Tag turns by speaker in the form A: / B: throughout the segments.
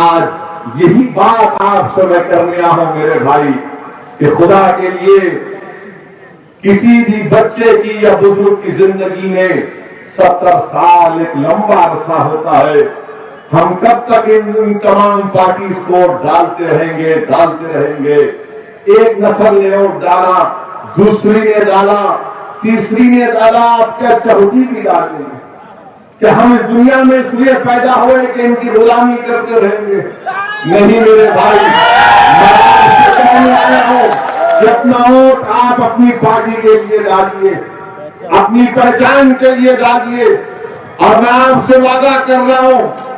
A: آج یہی بات آپ سے میں کرنے آیا ہوں میرے بھائی کہ خدا کے لیے کسی بھی بچے کی یا بزرگ کی زندگی میں 70 سال ایک لمبا عرصہ ہوتا ہے. ہم کب تک ان تمام پارٹیز کو ڈالتے رہیں گے. ایک نسل نے ووٹ ڈالا, دوسری نے ڈالا, تیسری نے ڈالا, اب کیا چوتھی بھی ڈالیں گے کہ ہم دنیا میں اس لیے پیدا ہوئے کہ ان کی غلامی کرتے رہیں گے؟ نہیں میرے بھائی, میں آپ سے کہنے آیا ہوں کہ اپنا ووٹ آپ اپنی پارٹی کے لیے ڈالیے, اپنی پہچان کے لیے ڈالیے. اور میں آپ سے وعدہ کر رہا ہوں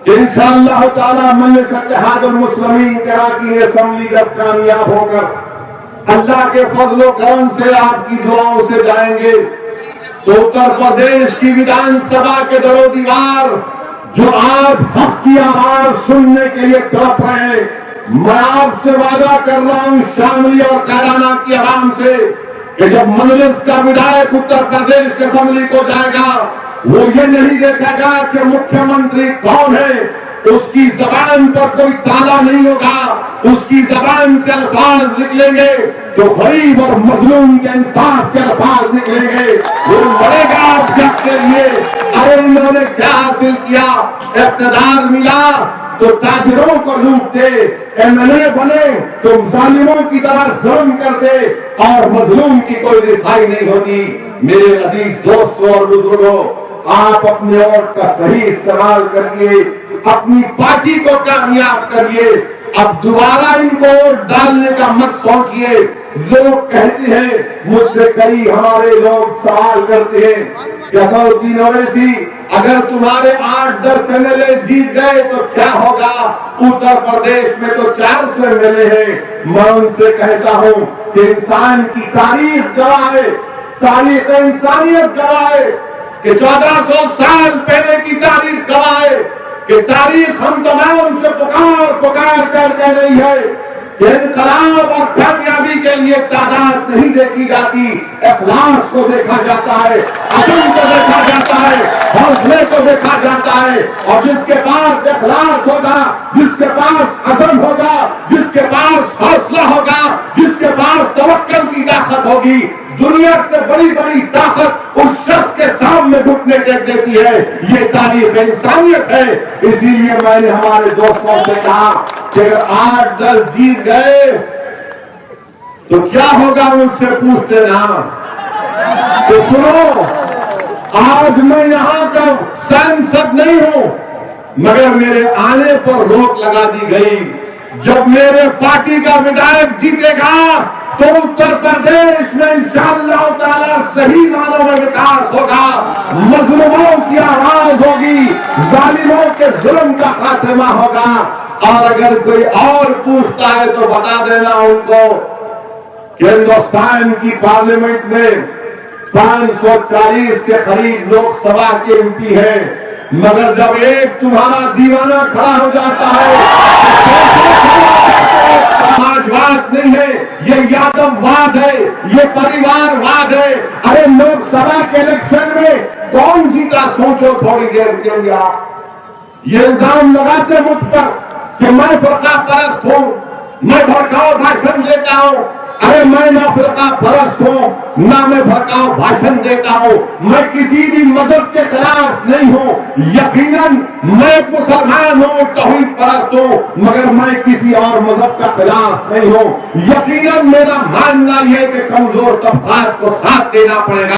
A: کہ انشاءاللہ تعالی مجلس اتحاد المسلمین کراچی اسمبلی جب کامیاب ہو کر اللہ کے فضل و کرم سے آپ کی دعاؤں سے جائیں گے تو اتر پردیش کی ویدھان سبھا کے در و دیوار جو آج حق کی آواز سننے کے لیے تڑپ رہے ہیں, میں آپ سے وعدہ کر رہا ہوں شاملی اور کیرانہ کی عوام سے کہ جب مجلس کا ودھائک اتر پردیش کے اسمبلی کو جائے گا وہ یہ نہیں دیکھے گا کہ مکھیہ منتری کون ہے, اس کی زبان پر کوئی تالا نہیں ہوگا, اس کی زبان سے الفاظ نکلیں گے تو غریب اور مظلوم کے انصاف کے الفاظ نکلیں گے. وہ لڑے گا اس حق کے لیے. ارے انہوں نے کیا حاصل کیا؟ اقتدار ملا تو تاجروں کو لوٹتے, ایم ایل اے بنے تو ظالموں کی طرح ظلم کرتے اور مظلوم کی کوئی رسائی نہیں ہوتی. میرے عزیز دوستوں اور بزرگوں, آپ اپنے ووٹ کا صحیح استعمال کریے, اپنی پارٹی کو کامیاب کریے. اب دوبارہ ان کو ووٹ ڈالنے کا مت سوچیے. لوگ کہتے ہیں, مجھ سے کئی ہمارے لوگ سوال کرتے ہیں کہ اسدالدین اویسی اگر تمہارے 8-10 ایم ایل اے جیت گئے تو کیا ہوگا؟ اتر پردیش میں تو 400 ایم ایل اے ہیں. میں ان سے کہتا ہوں کہ انسان کی تاریخ گواہ ہے, تاریخ انسانیت گواہ ہے کہ 1400 سال پہلے کی تاریخ گواہ ہے کہ تاریخ ہم تمام سے پکار کر کہہ رہی ہے کہ انقلاب اور کامیابی کے لیے تعداد نہیں دیکھی جاتی, اخلاص کو دیکھا جاتا ہے, عزم کو دیکھا جاتا ہے, حوصلے کو دیکھا جاتا ہے. اور جس کے پاس اخلاص ہوگا, جس کے پاس عزم ہوگا, جس کے پاس حوصلہ ہوگا, جس کے پاس توکل کی طاقت ہوگی, دنیا سے بڑی بڑی طاقت اس شخص کے سامنے گھٹنے ٹیک دیتی ہے. یہ تاریخ انسانیت ہے. اسی لیے میں نے ہمارے دوستوں سے کہا کہ اگر 8-10 جیت گئے تو کیا ہوگا ان سے پوچھتے نا. تو سنو, آج میں یہاں کا سانسد نہیں ہوں مگر میرے آنے پر روک لگا دی گئی. جب میرے پارٹی کا ودھائک جیتے گا تو اتر پردیش میں انشاءاللہ تعالی صحیح معنوں میں وکاس ہوگا, مظلوموں کی آواز ہوگی, ظالموں کے ظلم کا خاتمہ ہوگا. اور اگر کوئی اور پوچھتا ہے تو بتا دینا ان کو کہ ہندوستان کی پارلیمنٹ میں 540 کے قریب لوک سبھا کے ایم پی ہیں, مگر جب ایک تمہارا دیوانہ کھڑا ہو جاتا ہے سماجواد نہیں ہے, یہ یادو واد ہے, یہ پریوار واد ہے. ارے لوک سبھا کے الیکشن میں کون جیتا سوچو تھوڑی دیر کے لیے. آپ یہ الزام لگاتے مجھ پر کہ میں فرقہ پرست ہوں, میں بھڑکاؤ بھاشن دیتا ہوں. ارے میں نہ فرقہ پرست ہوں نہ میں بھڑکاؤ بھاشن دیتا ہوں, میں کسی بھی مذہب کے خلاف نہیں ہوں. یقیناً میں ایک مسلمان ہوں, توحید پرست ہوں, مگر میں کسی اور مذہب کا خلاف نہیں ہوں. یقیناً میرا ماننا یہ کہ کمزور طبقات کو ساتھ دینا پڑے گا.